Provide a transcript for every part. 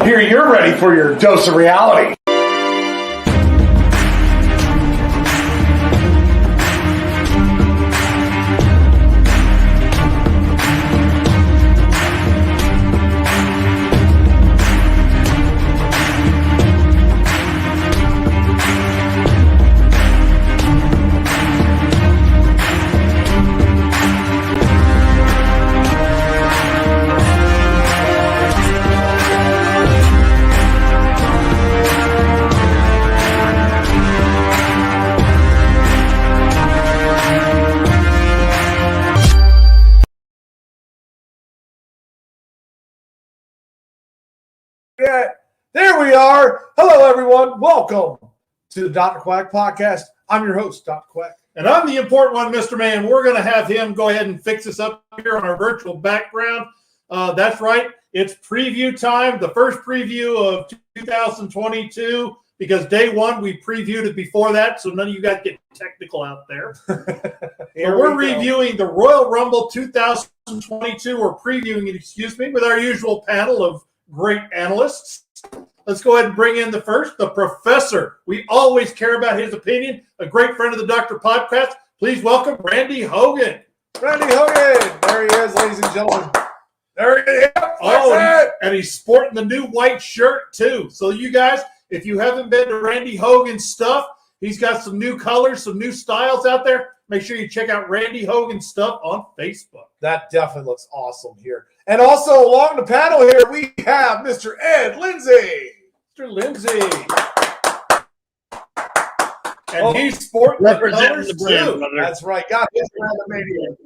Here you're ready for your dose of reality. Yeah, there we are. Hello, everyone. Welcome to the Dr. Quack podcast. I'm your host, Dr. Quack. And I'm the important one, Mr. Man. We're going to have him go ahead and fix us up here on our virtual background. That's right. It's preview time, the first preview of 2022, because day one, we previewed it before that, so none of you guys get technical out there. We're reviewing the Royal Rumble 2022. We're previewing it, with our usual panel of great analysts. Let's go ahead and bring in the professor. We always care about his opinion. A great friend of the Dr. Podcast. Please welcome Randy Hogan. Randy Hogan. There he is, ladies and gentlemen. There he is. And he's sporting the new white shirt, too. So you guys, if you haven't been to Randy Hogan's stuff, he's got some new colors, some new styles out there. Make sure you check out Randy Hogan's stuff on Facebook. That definitely looks awesome here. And also along the panel here, we have Mr. Ed Lindsay. Mr. Lindsay. And he's sporting the colors too. That's right. Got his around the media.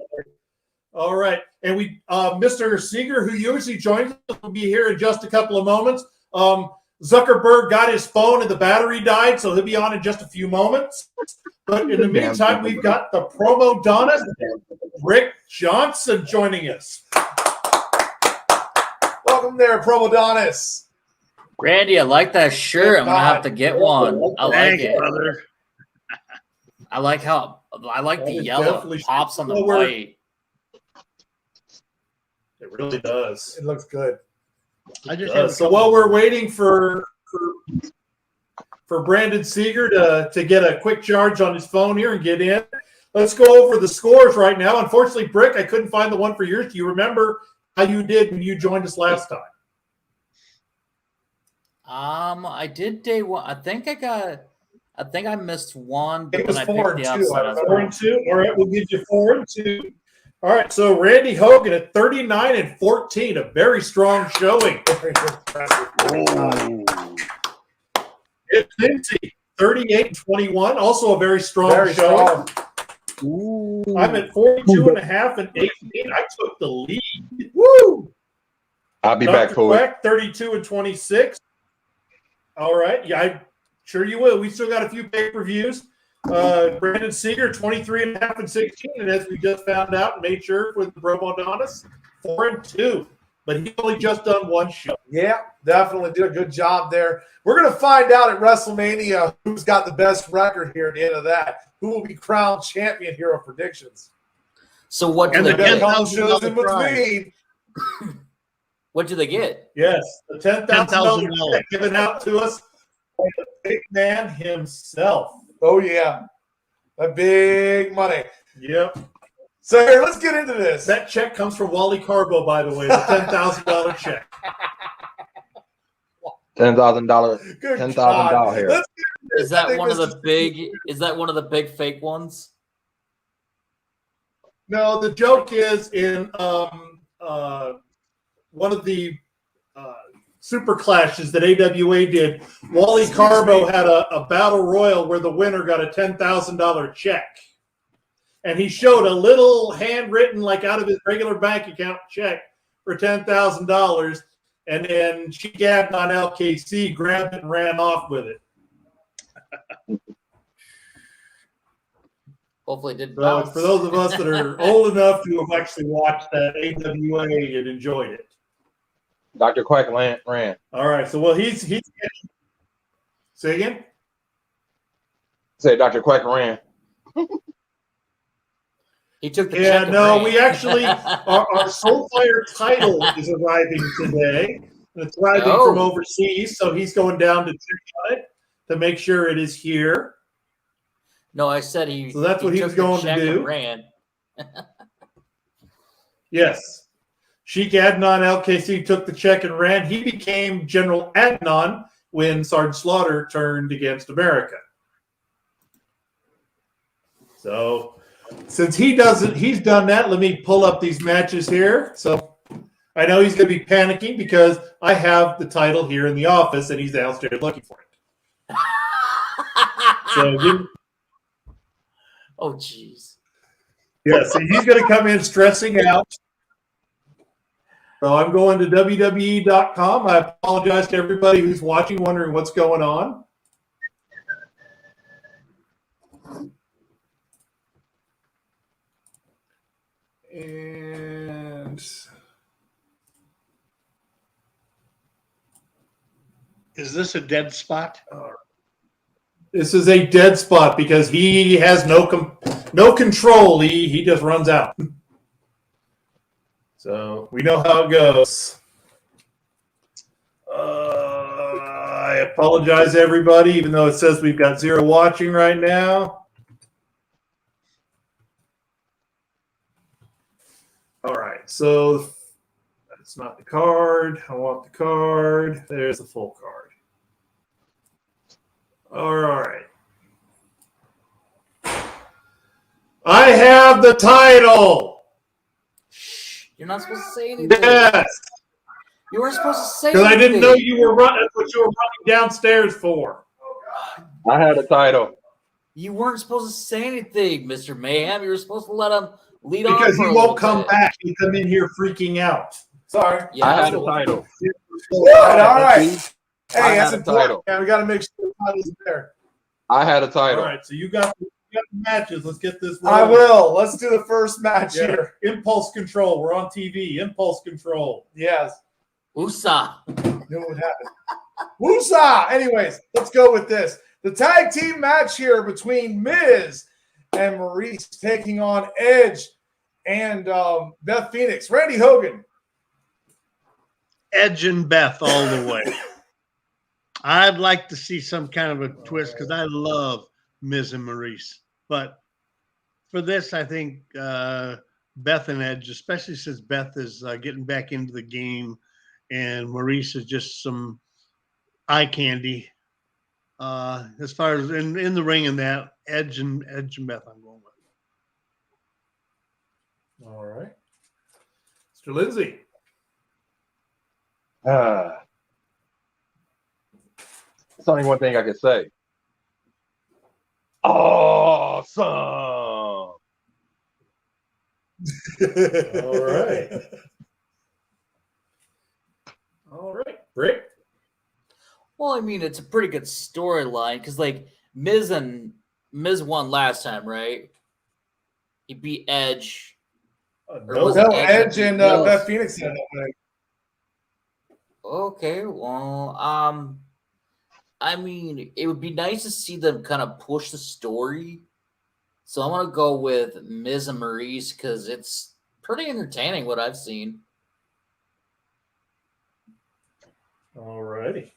All right. And we, Mr. Seeger, who usually joins us, will be here in just a couple of moments. Zuckerberg got his phone and the battery died, so he'll be on in just a few moments. But in the meantime, we've got the promo Donis, Rick Johnson, joining us. Welcome there, promo Donis. Randy, I like that shirt. I'm gonna have to get one. I like it, brother. I like the yellow pops on the white. It really does. It looks good. So while we're waiting for Brandon Seeger to get a quick charge on his phone here and get in, let's go over the scores right now. Unfortunately, Brick, I couldn't find the one for yours. Do you remember how you did when you joined us last time? I did day one. I think I missed one. It was 4 and 2. 4 and 2. All right, we'll give you 4 and 2. All right, so Randy Hogan at 39 and 14, a very strong showing. Ed Lindsay, 38 and 21, also a very strong showing. I'm at 42 and a half and 18. I took the lead. Woo! I'll be Dr. back, Cole. Quack, 32 and 26. All right. Yeah, I'm sure you will. We still got a few pay-per-views. Brandon Seeger, 23 and a half and 16. And as we just found out and made sure with the Promo Adonis, 4 and 2. But he only just done one show. Yeah, definitely did a good job there. We're going to find out at WrestleMania who's got the best record here at the end of that. Who will be crowned champion here of predictions. So what do and they the get? shows in between. What do they get? Yes, the $10,000 given out to us by the big man himself. Oh, yeah. That big money. Yep. So here, let's get into this. That check comes from Wally Carbo, by the way, the $10,000 check. $10,000. $10,000 here. Is that one of the big? Is that one of the big fake ones? No, the joke is in one of the super clashes that AWA did. Wally Carbo had a battle royal where the winner got a $10,000 check. And he showed a little handwritten, like out of his regular bank account check for $10,000. And then she gabbed on LKC, grabbed it, and ran off with it. Hopefully, it didn't. So for those of us that are old enough to have actually watched that AWA and enjoyed it. Dr. Quack ran. All right. So, well, he's say again? Say Dr. Quack ran. He took the Yeah, check. No, we actually, our Soulfire title is arriving today. It's arriving from overseas, so he's going down to check on it to make sure it is here. No, I said he. So that's what he was going to do. Ran. Yes. Sheik Adnan LKC took the check and ran. He became General Adnan when Sergeant Slaughter turned against America. So since he's done that, let me pull up these matches here. So I know he's going to be panicking because I have the title here in the office and he's downstairs looking for it. So oh, jeez. Yeah, so he's going to come in stressing out. So I'm going to WWE.com. I apologize to everybody who's watching, wondering what's going on. And is this a dead spot? This is a dead spot because he has no control. He just runs out. So we know how it goes. I apologize, everybody, even though it says we've got 0 watching right now. All right, so that's not the card. I want the card. There's the full card. All right. I have the title. You're not supposed to say anything. Yes. You weren't supposed to say anything. Because I didn't know you were running. That's what you were running downstairs for. I had a title. You weren't supposed to say anything, Mr. Mayhem. You were supposed to let him lead on. Because he won't come back. He'll come in here freaking out. Sorry. Yeah, I had a title. All right. Hey, that's a title. Yeah, we got to make sure the title's there. I had a title. All right, so you got the matches. Let's get this rolling. I will. Let's do the first match here. Impulse Control. We're on TV. Impulse Control. Yes. Woosah. Knew what would happen. Woosah. Anyways, let's go with this. The tag team match here between Miz and Maurice taking on Edge and Beth Phoenix. Randy Hogan. Edge and Beth all the way. I'd like to see some kind of a twist because I love Miz and Maurice. But for this, I think Beth and Edge, especially since Beth is getting back into the game and Maurice is just some eye candy. As far as in the ring and that, Edge and Beth I'm going with. All right. Mr. Lindsay. There's only one thing I can say. Awesome. All right. All right. Rick? Well, I mean, it's a pretty good storyline because, like, Miz won last time, right? He beat Edge. No, Edge and Beth Phoenix. Okay, well, I mean, it would be nice to see them kind of push the story. So I'm gonna go with Miz and Maurice because it's pretty entertaining what I've seen. All righty.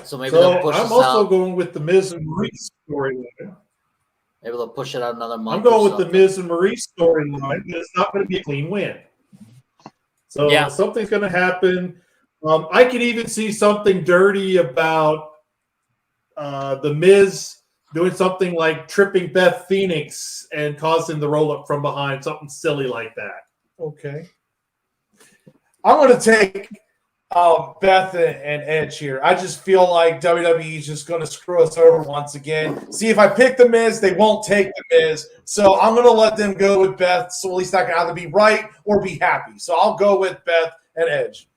So maybe they'll push I'm us also out. going with the Miz and Maurice storyline. Maybe they'll push it out another month. I'm going with the something. Miz and Maurice storyline, but it's not going to be a clean win. So Yeah. something's going to happen. I could even see something dirty about the Miz doing something like tripping Beth Phoenix and causing the roll up from behind, something silly like that. Okay. I'm going to take Beth and Edge here. I just feel like WWE is just going to screw us over once again. See, if I pick the Miz, they won't take the Miz. So I'm going to let them go with Beth. So at least I can either be right or be happy. So I'll go with Beth and Edge.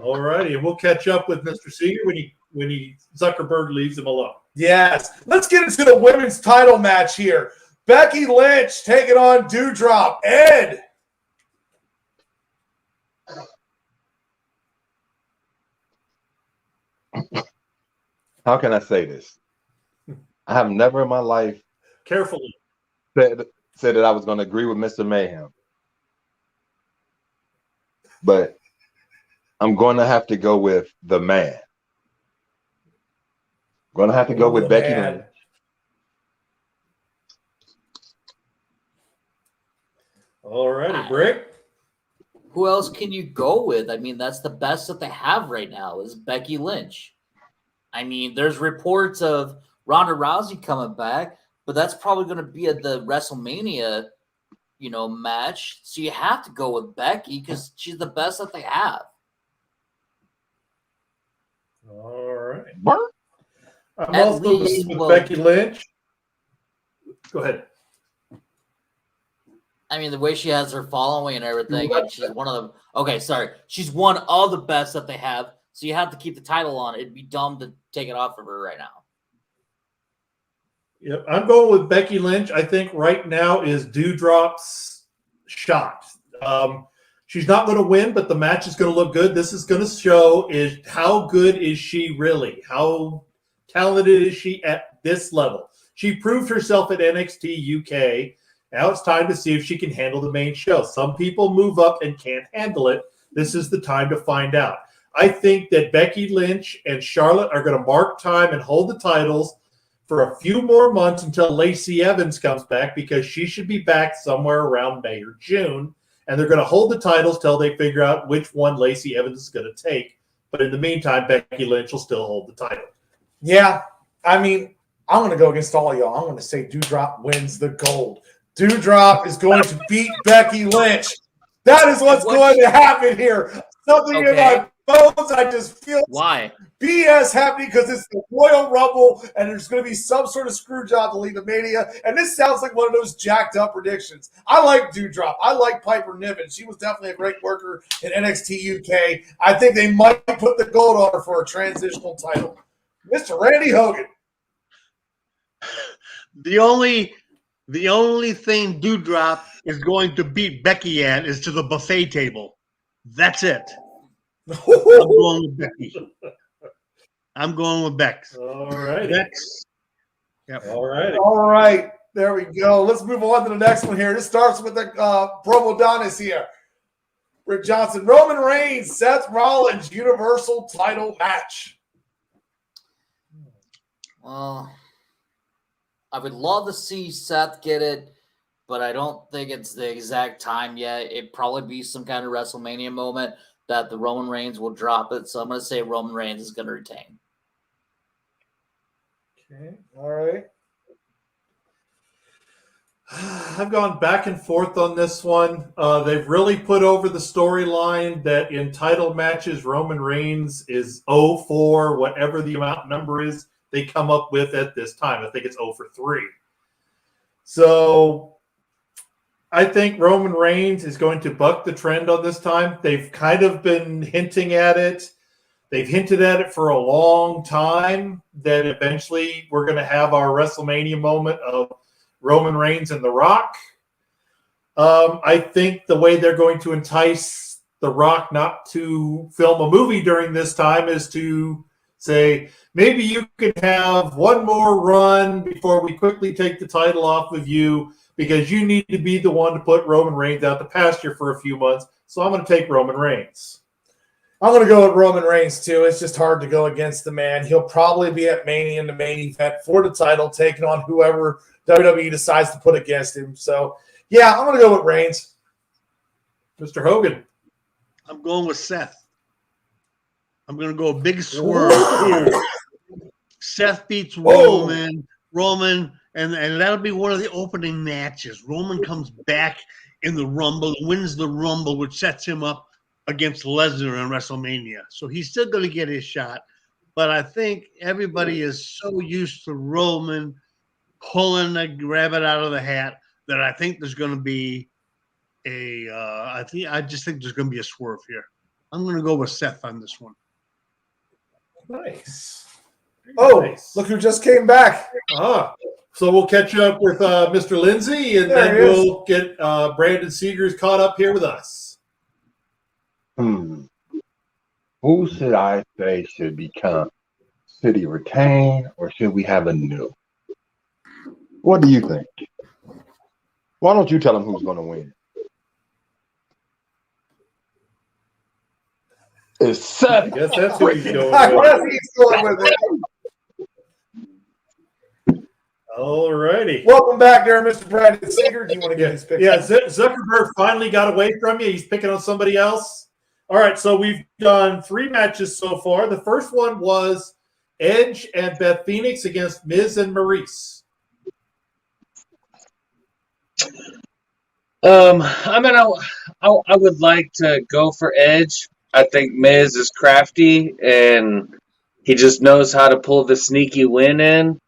All righty, and we'll catch up with Mr. Seeger when he Zuckerberg leaves him alone. Yes. Let's get into the women's title match here. Becky Lynch taking on Doudrop. Ed. How can I say this? I have never in my life Carefully. said that I was going to agree with Mr. Mayhem. But I'm going to have to go with the man. Going to have to go with Becky Lynch. All righty, Brick. Who else can you go with? I mean, that's the best that they have right now is Becky Lynch. I mean, there's reports of Ronda Rousey coming back, but that's probably going to be at the WrestleMania, match. So you have to go with Becky because she's the best that they have. All right. Bert? I'm At also least, going with Becky Lynch. Go ahead. I mean, the way she has her following and everything, and she's one of them. Okay, sorry. She's one of the best that they have. So you have to keep the title on. It'd be dumb to take it off of her right now. Yep, I'm going with Becky Lynch. I think right now is Doudrop's shot. She's not going to win, but the match is going to look good. This is going to show is how good is she really? How talented is she at this level? She proved herself at NXT UK. Now it's time to see if she can handle the main show. Some people move up and can't handle it. This is the time to find out. I think that Becky Lynch and Charlotte are going to mark time and hold the titles for a few more months until Lacey Evans comes back because she should be back somewhere around May or June. And they're going to hold the titles till they figure out which one Lacey Evans is going to take. But in the meantime, Becky Lynch will still hold the title. Yeah, I mean, I'm going to go against all y'all. I'm going to say Doudrop wins the gold. Doudrop is going to beat Becky Lynch. That is what's going to happen here. Something in my bones, I just feel Why? BS happening because it's the Royal Rumble and there's going to be some sort of screw job to lead to Mania. And this sounds like one of those jacked up predictions. I like Doudrop. I like Piper Niven. She was definitely a great worker in NXT UK. I think they might put the gold on her for a transitional title. Mr. Randy Hogan. The only thing Doudrop is going to beat Becky at is to the buffet table. That's it. I'm going with Becky. I'm going with Bex. All right. Bex. Yep. All right. All right. There we go. Let's move on to the next one here. This starts with the Promodonis here. Rick Johnson, Roman Reigns, Seth Rollins, Universal title match. Well, I would love to see Seth get it, but I don't think it's the exact time yet. It'd probably be some kind of WrestleMania moment that the Roman Reigns will drop it. So I'm going to say Roman Reigns is going to retain. Okay. All right. I've gone back and forth on this one. They've really put over the storyline that in title matches, Roman Reigns is 0-4, whatever the number is they come up with at this time. I think it's 0-3. So I think Roman Reigns is going to buck the trend on this time. They've kind of been hinting at it. They've hinted at it for a long time that eventually we're going to have our WrestleMania moment of Roman Reigns and The Rock. I think the way they're going to entice The Rock not to film a movie during this time is to say, maybe you can have one more run before we quickly take the title off of you because you need to be the one to put Roman Reigns out to pasture for a few months. So I'm going to take Roman Reigns. I'm going to go with Roman Reigns, too. It's just hard to go against the man. He'll probably be at Mania in the main event for the title, taking on whoever WWE decides to put against him. So, yeah, I'm going to go with Reigns. Mr. Hogan. I'm going with Seth. I'm going to go a big swerve. Seth beats Roman. And that'll be one of the opening matches. Roman comes back in the Rumble, wins the Rumble, which sets him up against Lesnar in WrestleMania. So he's still going to get his shot. But I think everybody is so used to Roman pulling the rabbit out of the hat that I think there's going to be I just think there's going to be a swerve here. I'm going to go with Seth on this one. Nice. Nice. Look who just came back. So we'll catch up with Mr. Lindsay, and then we'll get Brandon Seegers caught up here with us. Who should I say should become? Should he retain, or should we have a new? What do you think? Why don't you tell him who's going to win? It's Seth. I guess that's who he's going I with. guess he's going with it. All righty. Welcome back there, Mr. Brandon Seeger. Do you want to get his pick? Yeah, Zuckerberg finally got away from you. He's picking on somebody else. All right, so we've done 3 matches so far. The first one was Edge and Beth Phoenix against Miz and Maurice. I would like to go for Edge. I think Miz is crafty and he just knows how to pull the sneaky win in.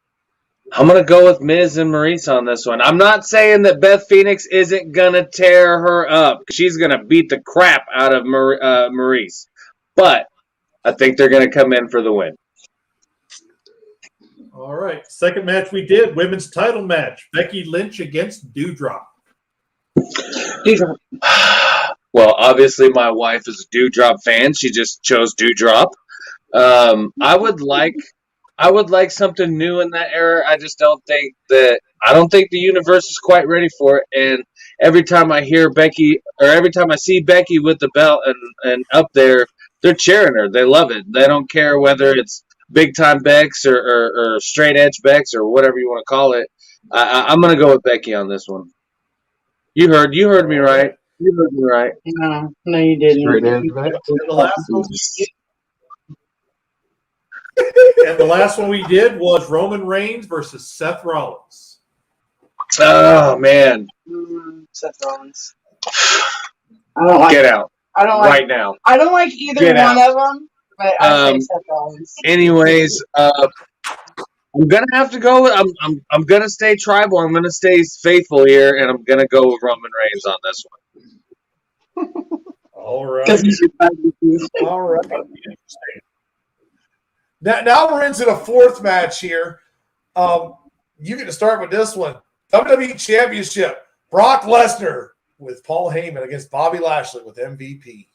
I'm going to go with Miz and Maurice on this one. I'm not saying that Beth Phoenix isn't going to tear her up. She's going to beat the crap out of Maurice. But I think they're going to come in for the win. All right. Second match we did, women's title match. Becky Lynch against Doudrop. Well, obviously my wife is a Doudrop fan. She just chose Doudrop. I would like something new in that era. I don't think the universe is quite ready for it. And every time I hear Becky, or every time I see Becky with the belt and up there, they're cheering her. They love it. They don't care whether it's big time Bex or straight edge Bex or whatever you want to call it. I'm gonna go with Becky on this one. You heard me right. You heard me right. No, you didn't. Straight edge, man. And the last one we did was Roman Reigns versus Seth Rollins. Oh man, Seth Rollins. I don't like. Get out! I don't like right now. I don't like either Get one out. of them, but I say Seth Rollins. Anyways, I'm gonna have to go with. I'm gonna stay tribal. I'm gonna stay faithful here, and I'm gonna go with Roman Reigns on this one. All right. All right. Now we're into the fourth match here. You get to start with this one. WWE Championship. Brock Lesnar with Paul Heyman against Bobby Lashley with MVP.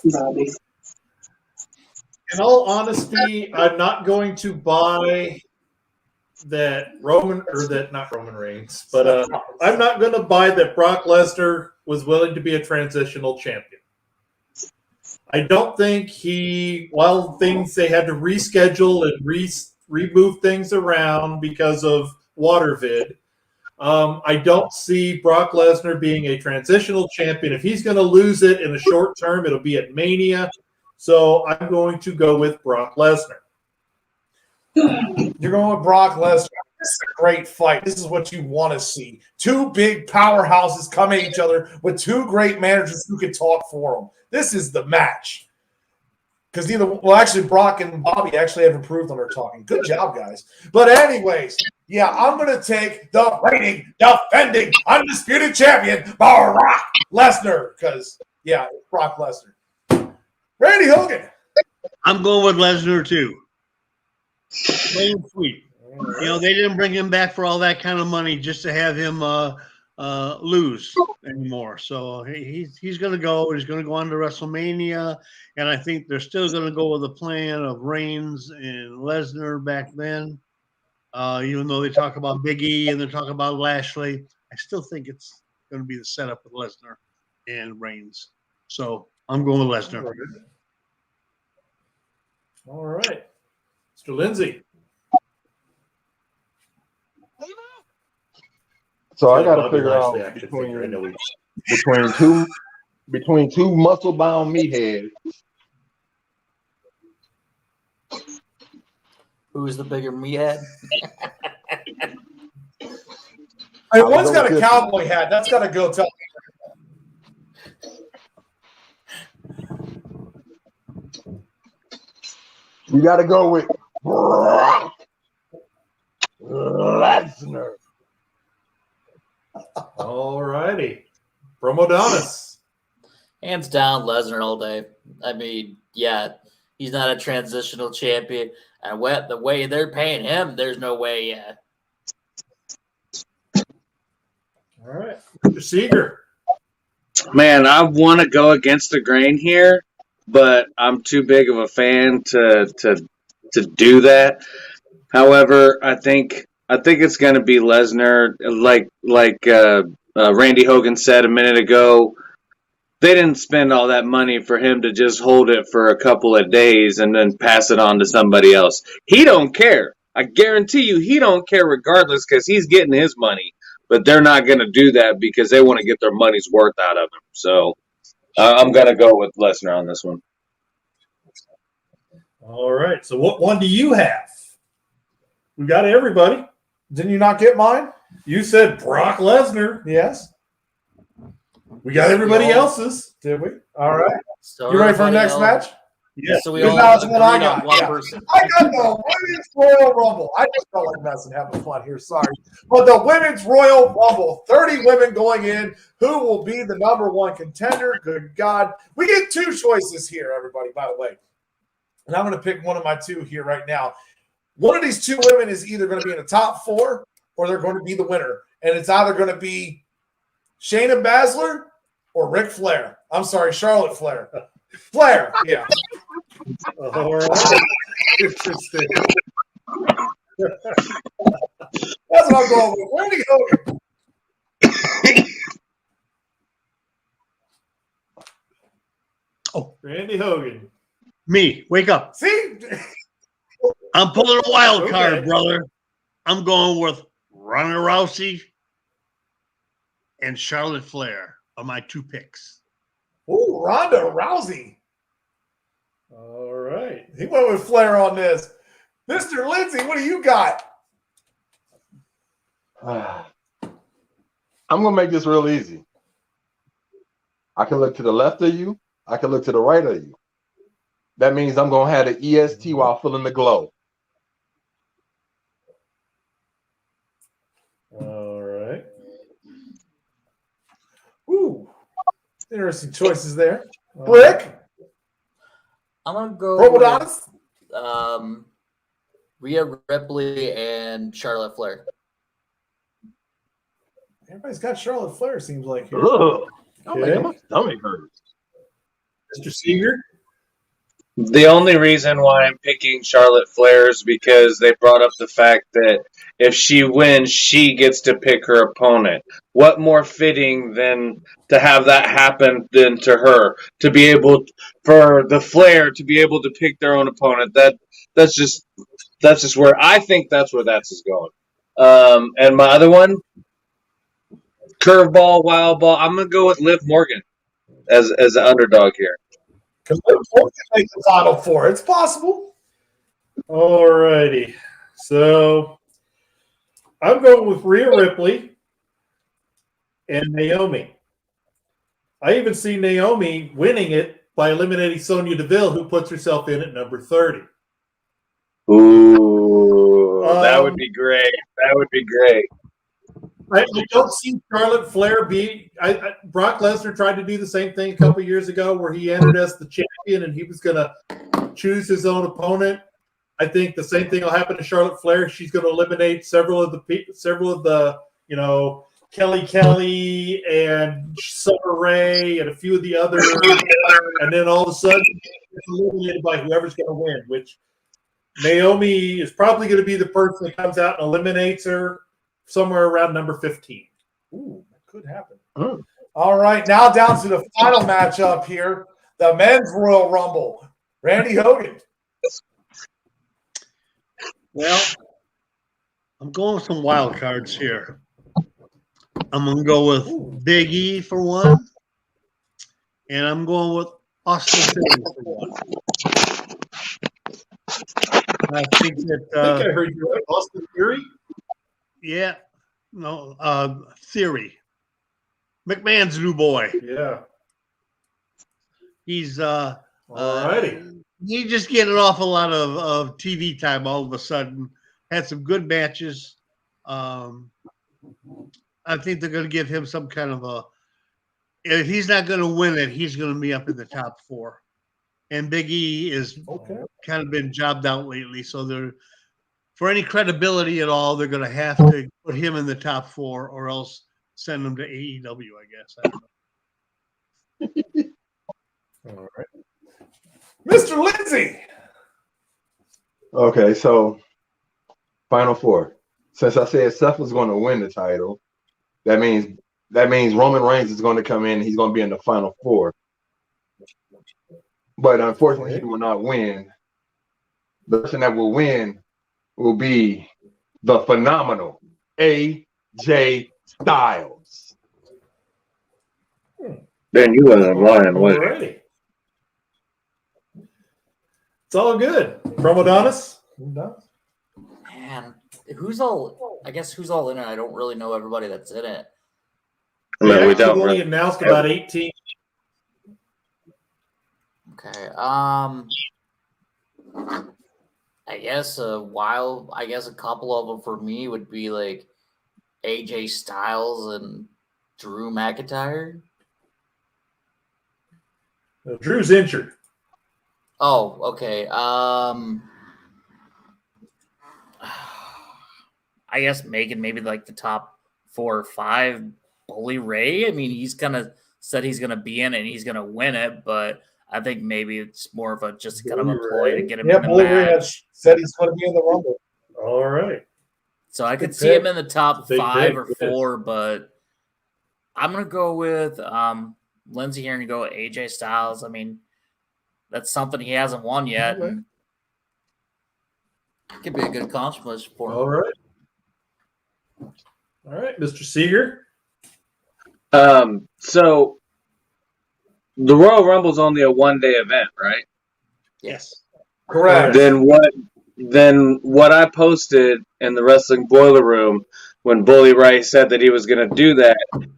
Bobby. In all honesty, I'm not going to buy that not Roman Reigns, but I'm not going to buy that Brock Lesnar was willing to be a transitional champion. I don't think while they had to reschedule and remove things around because of Watervid, I don't see Brock Lesnar being a transitional champion. If he's going to lose it in the short term, it'll be at Mania. So I'm going to go with Brock Lesnar. You're going with Brock Lesnar. This is a great fight. This is what you want to see. 2 big powerhouses come at each other with 2 great managers who can talk for them. This is the match. Because actually, Brock and Bobby actually have improved on their talking. Good job, guys. But anyways, yeah, I'm going to take the reigning, defending, undisputed champion, Brock Lesnar. Because, yeah, it's Brock Lesnar. Randy Hogan. I'm going with Lesnar too. Plain and sweet. They didn't bring him back for all that kind of money just to have him lose anymore. So he's going to go. He's going to go on to WrestleMania, and I think they're still going to go with the plan of Reigns and Lesnar back then. Even though they talk about Big E and they talk about Lashley, I still think it's going to be the setup with Lesnar and Reigns. So I'm going with Lesnar. All right. Mr. Lindsay. So I got to Bobby figure out Lashley action figure. I know he- between two muscle-bound meatheads. Who's the bigger meathead? Hey, I would one's go got with a this cowboy hat. That's got to go tell. We got to go with Brock Lesnar. All righty. Bromodonis. Hands down, Lesnar all day. I mean, yeah, he's not a transitional champion. And the way they're paying him, there's no way, yeah. All right. Mr. Seeger. Man, I want to go against the grain here, but I'm too big of a fan to do that. However, I think it's going to be Lesnar. Like Randy Hogan said a minute ago, they didn't spend all that money for him to just hold it for a couple of days and then pass it on to somebody else. He don't care. I guarantee you, he don't care regardless because he's getting his money. But they're not going to do that because they want to get their money's worth out of him. So I'm going to go with Lesnar on this one. All right. So what one do you have? We got everybody. Didn't you not get mine? You said Brock Lesnar. Yes. We got everybody else's. Did we? All right. So You ready for the next match? Yeah. So we Because all now it's agreed what I on got. one Yeah. person. I got the Women's Royal Rumble. I just felt like messing, having fun here. Sorry. But the Women's Royal Rumble, 30 women going in. Who will be the number one contender? Good God. We get two choices here, everybody, by the way. And I'm going to pick one of my two here right now. One of these two women is either going to be in the top four or they're going to be the winner. And it's either going to be Shayna Baszler or Ric Flair. I'm sorry, Charlotte Flair. Flair, yeah. All right. Interesting. That's what I'm going with. Randy Hogan. Randy Hogan. Me, wake up. See? I'm pulling a wild Okay. card, brother. I'm going with Ronda Rousey and Charlotte Flair are my two picks. Ooh, Ronda Rousey. All right. He went with Flair on this. Mr. Lindsay, what do you got? I'm going to make this real easy. I can look to the left of you. I can look to the right of you. That means I'm going to have the EST while feeling the glow. All right. Ooh, interesting choices there. Rick, I'm gonna go Bromodonis. with Rhea Ripley and Charlotte Flair. Everybody's got Charlotte Flair, seems like here. Ugh. I'm Okay. making my stomach hurt. Mr. Seeger. The only reason why I'm picking Charlotte Flair is because they brought up the fact that if she wins, she gets to pick her opponent. What more fitting than to have that happen than to her to be able for the Flair to be able to pick their own opponent? That's just where I think that's where that's going. And my other one, curveball, wild ball. I'm gonna go with Liv Morgan as an underdog here. Because Liverpool can make the Final Four. It's possible. All righty. So I'm going with Rhea Ripley and Naomi. I even see Naomi winning it by eliminating Sonya Deville, who puts herself in at number 30. Ooh, that would be great. That would be great. I don't see Charlotte Flair be. Brock Lesnar tried to do the same thing a couple years ago, where he entered as the champion and he was going to choose his own opponent. I think the same thing will happen to Charlotte Flair. She's going to eliminate several of the Kelly and Summer Rae and a few of the others, and then all of a sudden it's eliminated by whoever's going to win. Which Naomi is probably going to be the person that comes out and eliminates her somewhere around number 15. Ooh, that could happen. All right, now down to the final matchup here, the men's Royal Rumble. Randy Hogan. Well, I'm going with some wild cards here. I'm going to go with Big E for one, and I'm going with Austin Theory for one. I think that I think I heard you right. Austin Theory? yeah, no, Theory. McMahon's new boy. Yeah. He's Alrighty. he just getting an awful lot of TV time all of a sudden. Had some good matches. I think they're going to give him some kind of a. If he's not going to win it, he's going to be up in the top 4. And Big E is kind of been jobbed out lately, so they're for any credibility at all, they're going to have to put him in the top 4, or else send him to AEW. I guess. I don't know. All right. Mr. Lindsay. Okay, so final 4. Since I said Seth was going to win the title, that means Roman Reigns is going to come in and he's going to be in the final 4. But unfortunately, he will not win. The person that will win will be the phenomenal AJ Styles. Then you wasn't lying, was you? Alrighty. It's all good. Promodonis? Man, who's all in it? I don't really know everybody that's in it. I mean, we don't only really. announced about 18. Okay. I guess a couple of them for me would be like AJ Styles and Drew McIntyre. Drew's injured. Oh, okay. I guess making maybe like the top 4 or 5. Bully Ray. I mean, he's kind of said he's going to be in it and he's going to win it, but I think maybe it's more of a just kind of a ploy to get him in the Bully Ray match. said he's going to be in the Rumble. All right. So I could Good see pick. him in the top Big 5 pick, or yes. 4, but I'm going to go with Lindsay here and go with AJ Styles. I mean, that's something he hasn't won yet. Okay. And could be a good accomplishment for him. All right, Mr. Seeger. So the Royal Rumble's only a 1-day event, right? Yes. Correct. Then what I posted in the Wrestling Boiler Room when Bully Ray said that he was going to do that,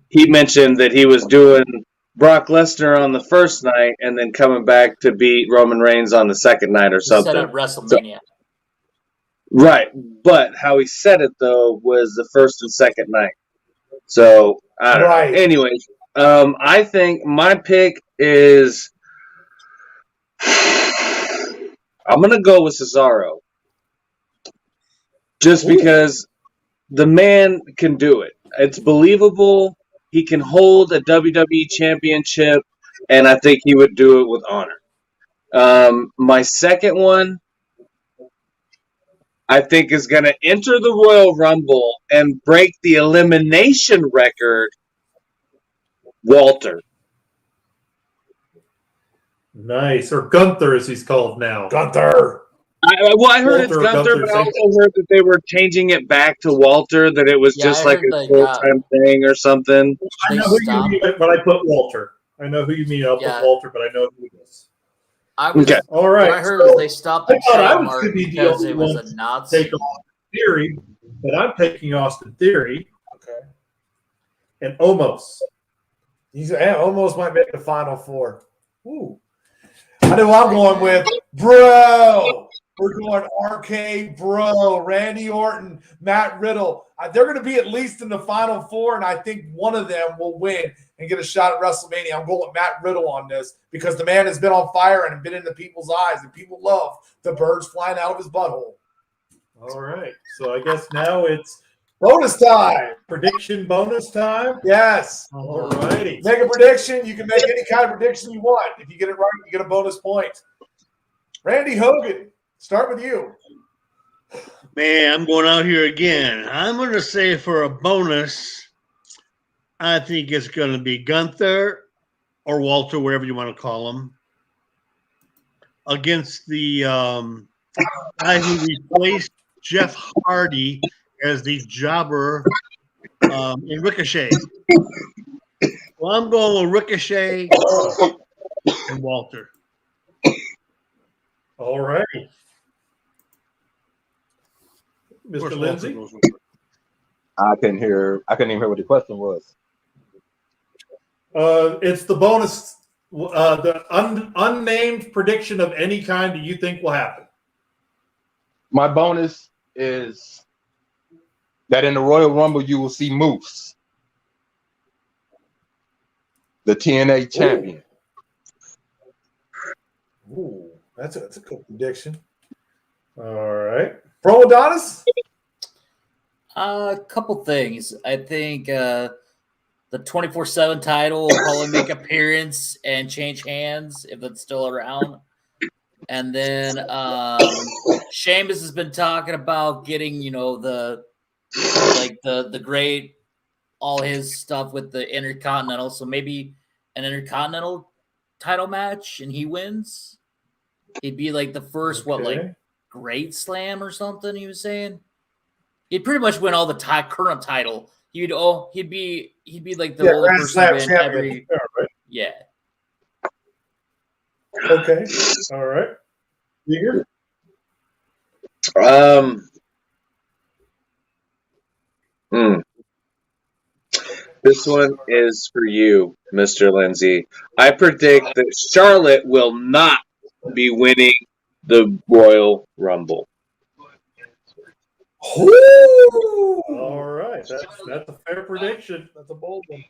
he mentioned that he was doing Brock Lesnar on the first night and then coming back to beat Roman Reigns on the second night or He said something. at WrestleMania. Right, but how he said it though was the first and second night. So I don't know. Anyways, I think my pick is I'm gonna go with Cesaro, just because the man can do it. It's believable. He can hold a WWE championship, and I think he would do it with honor. My second one, I think, is going to enter the Royal Rumble and break the elimination record, Walter. Nice. Or Gunther, as he's called now. Gunther. I heard it's Walter, Gunther, Gunther, but I also heard that they were changing it back to Walter, that it was just I like heard a they full-time thing or something. I They know who you stopped. mean, but I put Walter. I know who you mean. I'll Yeah. put Walter, but I know who it is. I was, Okay. All what right. I heard is they stopped the I thought I was trademark gonna be the because only it was one a to Nazi. take Austin Theory, but I'm taking Austin Theory Okay. and Omos. Almost might make the final 4. Ooh. I know I'm going with, bro. We're going RK Bro, Randy Orton, Matt Riddle. They're going to be at least in the final 4, and I think one of them will win and get a shot at WrestleMania. I'm going with Matt Riddle on this because the man has been on fire and been into people's eyes, and people love the birds flying out of his butthole. All right. So I guess now it's Bonus time. prediction bonus time. Yes. All righty. Make a prediction. You can make any kind of prediction you want. If you get it right, you get a bonus point. Randy Hogan, start with you. Man, I'm going out here again. I'm going to say for a bonus, I think it's going to be Gunther or Walter, wherever you want to call him, against the guy who replaced Jeff Hardy as the jobber in Ricochet. Well, I'm going with Ricochet and Walter. All right. Of course, Mr. Walter Lindsay? goes with it. I couldn't even hear what the question was. It's the bonus, unnamed prediction of any kind that you think will happen. My bonus is that in the Royal Rumble you will see Moose, the TNA champion. Ooh, that's a cool prediction. All right. Pro Adonis? A couple things. I think the 24/7 title will probably make appearance and change hands if it's still around. And then Sheamus has been talking about getting, the great, all his stuff with the Intercontinental. So maybe an Intercontinental title match and he wins. He'd be like the first, Great Slam or something, he was saying. He'd pretty much win all the current title. He'd be like the only Grand person Slam to win champion. every. All right. Yeah. Okay. All right. Eager? This one is for you, Mr. Lindsay. I predict that Charlotte will not be winning the Royal Rumble. All right. That's a fair prediction. That's a bold one.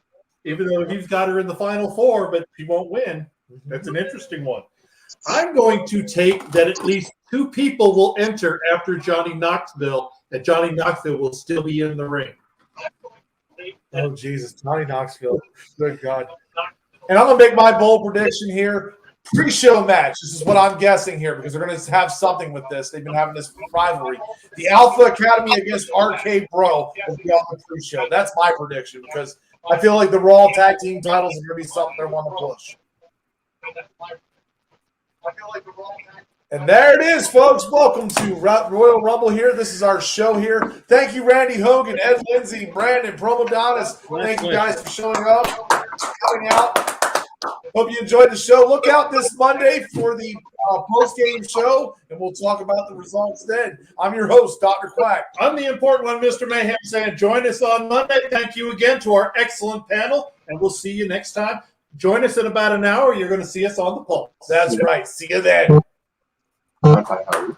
Even though he's got her in the Final Four, but she won't win. That's an interesting one. I'm going to take that at least 2 people will enter after Johnny Knoxville, that Johnny Knoxville will still be in the ring. Oh, Jesus. Johnny Knoxville. Good God. And I'm going to make my bold prediction here. Pre-show match. This is what I'm guessing here because they're going to have something with this. They've been having this rivalry. The Alpha Academy against RK Bro will be on the pre-show. That's my prediction because I feel like the Raw Tag Team titles are going to be something they want to push. And there it is, folks. Welcome to Royal Rumble here. This is our show here. Thank you, Randy Hogan, Ed Lindsay, Brandon, Promodonis. Thank you guys for showing up, coming out. Hope you enjoyed the show. Look out this Monday for the post-game show, and we'll talk about the results then. I'm your host, Dr. Quack. I'm the important one, Mr. Mayhem, saying join us on Monday. Thank you again to our excellent panel, and we'll see you next time. Join us in about an hour. You're going to see us on the Pulse. That's right. See you then. Untitled.